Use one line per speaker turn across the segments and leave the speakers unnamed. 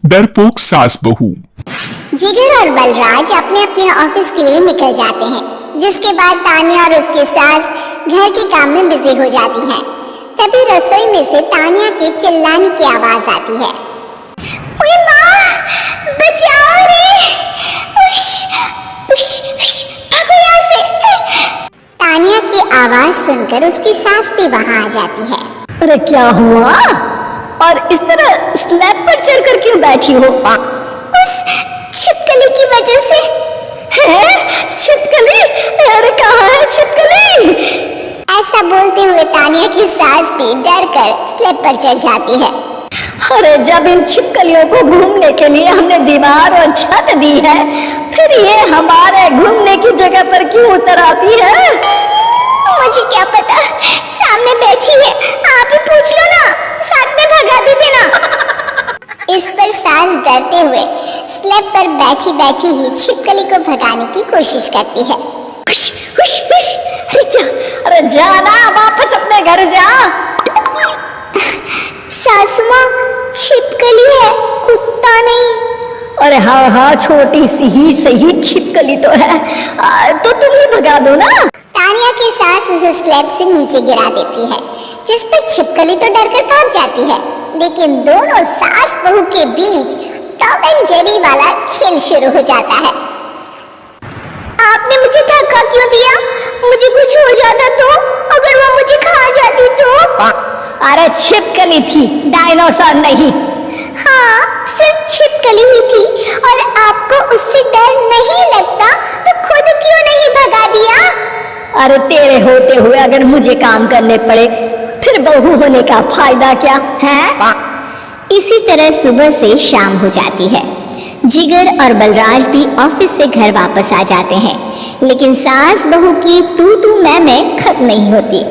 डरपोक सास बहू।
जिगर और बलराज अपने अपने ऑफिस के लिए निकल जाते हैं, जिसके बाद तानिया और उसकी सास घर के काम में बिजी हो जाती हैं। तभी रसोई में से तानिया के चिल्लाने की आवाज आती है। ओए माँ, बचाओ रे! उश, उश, उश, भागो यहाँ से! तानिया की आवाज सुनकर उसकी सास भी वहाँ आ जाती है।
अरे क्या हुआ? और इस तरह स्लैब पर चढ़कर क्यों बैठी हो?
उस छिपकली की वजह से।
है छिपकली? अरे कहाँ है छिपकली?
ऐसा बोलते हुए तानिया की सास भी डर कर स्लैब पर चढ़ जाती है।
अरे जब इन छिपकलियों को घूमने के लिए हमने दीवार और छत दी है, फिर ये हमारे घूमने की जगह पर क्यों उतर आती है?
मुझे क्या पता, सामने बैठी है, आप ही पूछ लो ना, साथ में भगा भी देना। इस पर सास डरते हुए स्लैब पर बैठी बैठी ही छिपकली को भगाने की कोशिश करती है।
हुश, हुश, हुश, अरे जा ना, वापस अपने घर जा।
सासू माँ, छिपकली है, कुत्ता नहीं।
अरे हाँ हाँ, छोटी सी ही सही छिपकली तो है, तो तुम ही भगा दो ना।
तानिया की सास उसे स्लैब से नीचे गिरा देती है, जिस पर छिपकली तो डरकर भाग जाती है, लेकिन दोनों सास बहू के बीच टॉम एंड जेरी वाला खेल शुरू हो जाता है। आपने मुझे धक्का क्यों दिया? मुझे कुछ हो जाता तो? अगर वो मुझे खा जाती तो?
अरे छिपकली थी, डायनासोर नहीं।
हाँ, सिर्फ छिपकली ही थी, और आपको उससे डर नहीं लगता तो खुद क्यों नहीं भगा दिया?
अरे तेरे होते हुए अगर मुझे काम करने पड़े, फिर बहू होने का फायदा क्या है?
इसी तरह सुबह से शाम हो जाती है। जिगर और बलराज भी ऑफिस से घर वापस आ जाते हैं, लेकिन सास बहू की तू मैं खत्म नहीं होती।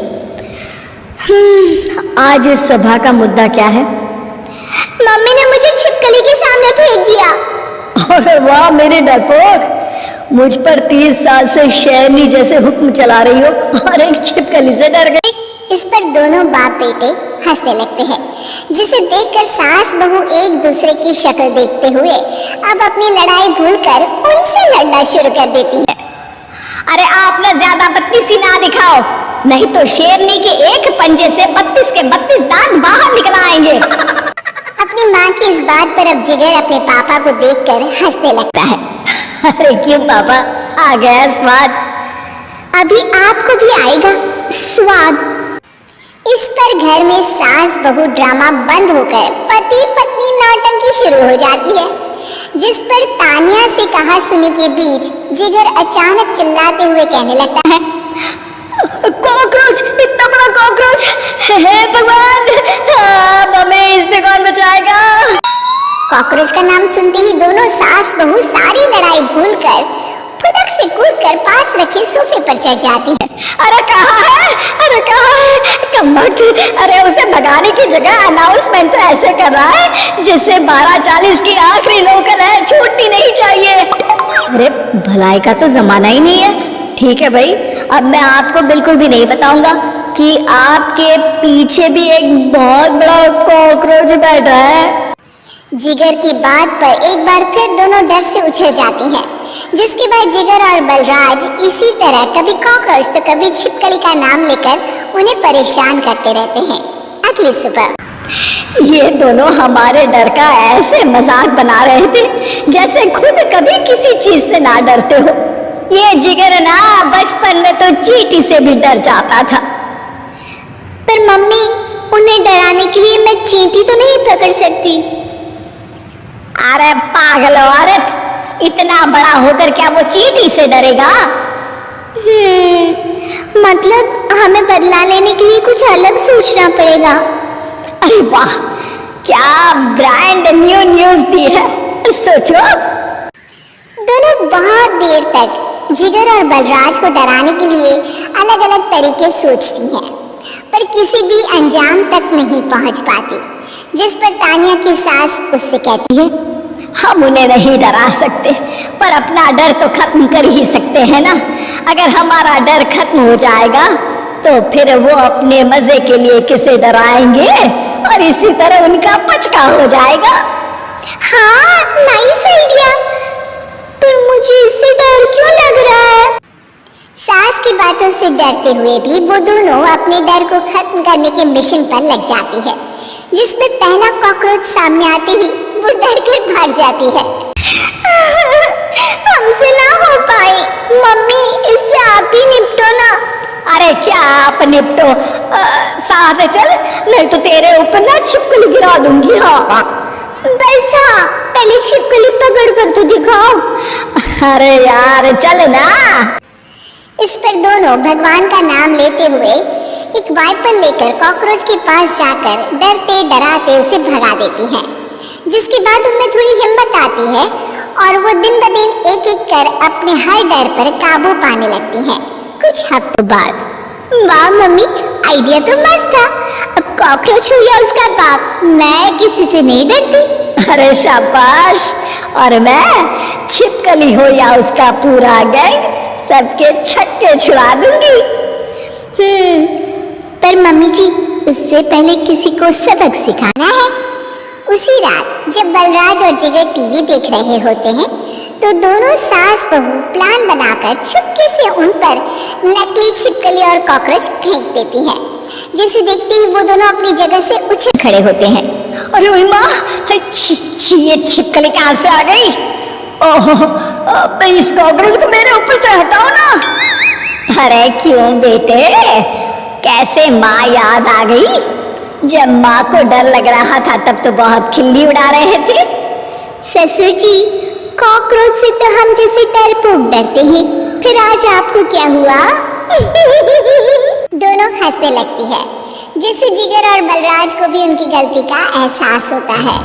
आज इस सभा का मुद्दा क्या है?
मम्मी ने मुझे छिपकली के सामने फेंक दिया।
अरे वाह मेरे डरपोक, मुझ पर 30 साल से शेरनी जैसे हुक्म चला रही हो और एक छिपकली से डर गई।
इस पर दोनों बाप बेटे हंसने लगते हैं, जिसे देखकर सास बहू एक दूसरे की शक्ल देखते हुए अब अपनी लड़ाई भूलकर उनसे लड़ना शुरू कर देती है।
अरे आप ना ज्यादा बत्तीसी ना दिखाओ, नहीं तो शेरनी के एक पंजे से 32 के 32 दांत बाहर निकल आएंगे।
अपनी माँ की इस बात पर अब जिगर अपने पापा को देखकर हंसने लगता है।
अरे क्यों पापा, आ गया स्वाद?
अभी आपको भी आएगा स्वाद। इस पर घर में सास बहू ड्रामा बंद होकर पति पत्नी नौटंकी शुरू हो जाती है, जिस पर तानिया से कहा सुनी के बीच जिगर अचानक चिल्लाते हुए कहने लगता है।
कॉकरोच, इतना बड़ा कॉकरोच! हे भगवान, मम्मी इससे कौन बचाएगा?
कॉकरोच का नाम सुनते ही दोनों सास बहू सारी लड़ाई भूलकर फुदक से कूदकर पास रखे सोफे पर चढ़ जाती है।
अरे कहाँ है? अरे कहाँ है? कम्बख्त! अरे उसे भगाने की जगह अनाउंसमेंट तो ऐसे कर रहा है जैसे 12:40 की आखिरी लोकल है, छूटनी नहीं चाहिए। अरे भलाई का तो जमाना ही नहीं है। ठीक है भाई, अब मैं आपको बिल्कुल भी नहीं बताऊंगा कि आपके पीछे भी एक बहुत बड़ा कॉकरोच बैठा है।
जिगर की बात पर एक बार फिर दोनों डर से उछल जाती हैं, जिसके बाद जिगर और बलराज इसी तरह कभी कॉकरोच तो कभी छिपकली का नाम लेकर उन्हें परेशान करते रहते हैं। अगली सुबह
ये दोनों हमारे डर का ऐसे मजाक बना रहे थे जैसे खुद कभी किसी चीज से ना डरते हो। ये जिगर ना बचपन में तो चींटी से भी डर जाता था।
पर मम्मी, उन्हें डराने के लिए मैं चींटी तो नहीं पकड़ सकती।
अरे पागल औरत, इतना बड़ा होकर क्या वो चींटी से डरेगा?
मतलब हमें बदला लेने के लिए कुछ अलग सोचना पड़ेगा।
अरे वाह, क्या ब्रांड न्यू न्यूज दी है। सोचो।
दोनों बहुत देर तक जिगर और बलराज को डराने के लिए अलग अलग तरीके सोचती हैं, पर किसी भी अंजाम तक नहीं पहुंच पाती, जिस पर तानिया की सास उससे कहती है।
हम उन्हें नहीं डरा सकते, पर अपना डर तो खत्म कर ही सकते हैं ना। अगर हमारा डर खत्म हो जाएगा तो फिर वो अपने मजे के लिए किसे डराएंगे और इसी तरह उनका पचका हो जाएगा।
हाँ, नाइस आइडिया। पर मुझे इससे डर क्यों लग रहा है? सास की बातों से डरते हुए भी वो दोनों अपने डर को खत्म करने के मिशन पर लग जाती है, जिसमें पहला कॉकरोच सामने आते ही वो डर कर भाग जाती है। हमसे ना हो पाई, मम्मी इससे आप ही निपटो ना।
अरे क्या आप निपटो, साथ चल, नहीं तो तेरे ऊपर ना छिपकली गिरा दूंगी। हाँ
बस हाँ, पहले छिपकली पकड़ कर तो दिखाओ।
अरे यार चल ना।
इस पर दोनों भगवान का नाम लेते हुए एक वाइपर लेकर कॉकरोच के पास जाकर डरते डराते उसे भगा देती हैं, जिसके बाद उनमें थोड़ी हिम्मत आती है और वो दिन ब दिन एक एक कर अपने हर डर पर काबू पाने लगती हैं। कुछ हफ्तों बाद। वाह मम्मी, आइडिया तो मस्त था। अब कॉकरोच हो या उसका बाप, मैं किसी से नहीं डरती।
अरे शाबाश। और मैं छिपकली हो या उसका पूरा गैंग, सबके छक्के छुड़ा दूंगी।
पर मम्मी जी, उससे पहले किसी को सबक सिखाना है। उसी रात जब बलराज और जिगर टीवी देख रहे होते हैं तो दोनों सास बहू प्लान बनाकर छुपके से उन पर नकली छिपकली और कॉकरोच फेंक देती हैं, जिसे देखते ही वो दोनों अपनी जगह से उछल खड़े होते हैं।
अरे ओए माँ, ये छिपकली कहाँ से आ गई? ओह, इस कॉकरोच को मेरे ऊपर से हटाओ ना।
अरे क्यों बेटे, कैसे माँ याद आ गई? जब माँ को डर लग रहा था तब तो बहुत खिल्ली उड़ा रहे थे। ससुर जी, कॉकरोच से तो हम जैसे डरपोक डरते हैं, फिर आज आपको क्या हुआ? दोनों हंसने लगती है, जिससे जिगर और बलराज को भी उनकी गलती का एहसास होता है।